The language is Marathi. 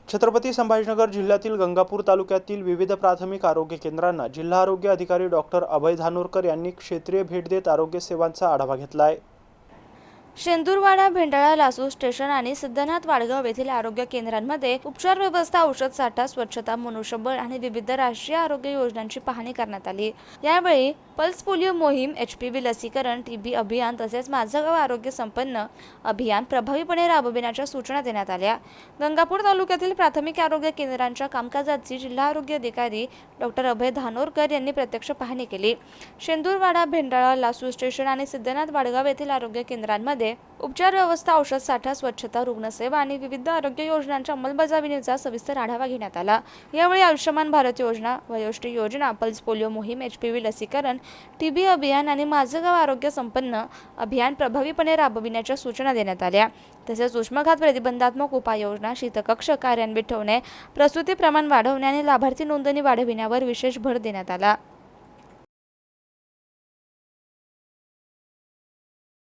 छत्रपती संभाजीनगर जिल्ह्यातील गंगापूर तालुक्यातील विविध प्राथमिक आरोग्य केंद्रांना जिल्हा आरोग्य अधिकारी डॉक्टर अभय धानोरकर यांनी क्षेत्रीय भेट देत आरोग्य सेवांचा आढावा घेतला आहे। शेंदूरवाडा, भेंडाळा, लासूर स्टेशन आणि सिद्धनाथ वाडगाव येथील आरोग्य केंद्रांमध्ये उपचार व्यवस्था, औषध साठा, स्वच्छता, मनुष्यबळ आणि विविध राष्ट्रीय आरोग्य योजनांची पाहणी करण्यात आली। यावेळी पल्स पोलिओ मोहीम, HPV लसीकरण, TB अभियान तसेच माझं गाव आरोग्य संपन्न अभियान प्रभावीपणे राबविण्याच्या सूचना देण्यात आल्या। गंगापूर तालुक्यातील प्राथमिक आरोग्य केंद्रांच्या कामकाजाची जिल्हा आरोग्य अधिकारी डॉक्टर अभय धानोरकर यांनी प्रत्यक्ष पाहणी केली। शेंदूरवाडा, भेंडाळा, लासूर स्टेशन आणि सिद्धनाथ वाडगाव येथील आरोग्य केंद्रांमध्ये उपचार व्यवस्था, औषध साठा, स्वच्छता, रुग्णसेवा आणि विविध आरोग्य योजनांच्या अंमलबजावणीचा सविस्तर आढावा घेण्यात आला। यावेळी आयुष्यमान भारत योजना, वयोश्री योजना, पल्स पोलिओ मोहीम, HPV लसीकरण, TB अभियान आणि माझं गाव आरोग्य संपन्न अभियान प्रभावीपणे राबविण्याच्या सूचना देण्यात आल्या। तसेच उष्माघात प्रतिबंधात्मक उपाययोजना, शीतकक्ष कार्यान्वित ठेवणे, प्रसूती प्रमाण वाढवणे आणि लाभार्थी नोंदणी वाढविण्यावर विशेष भर देण्यात आला।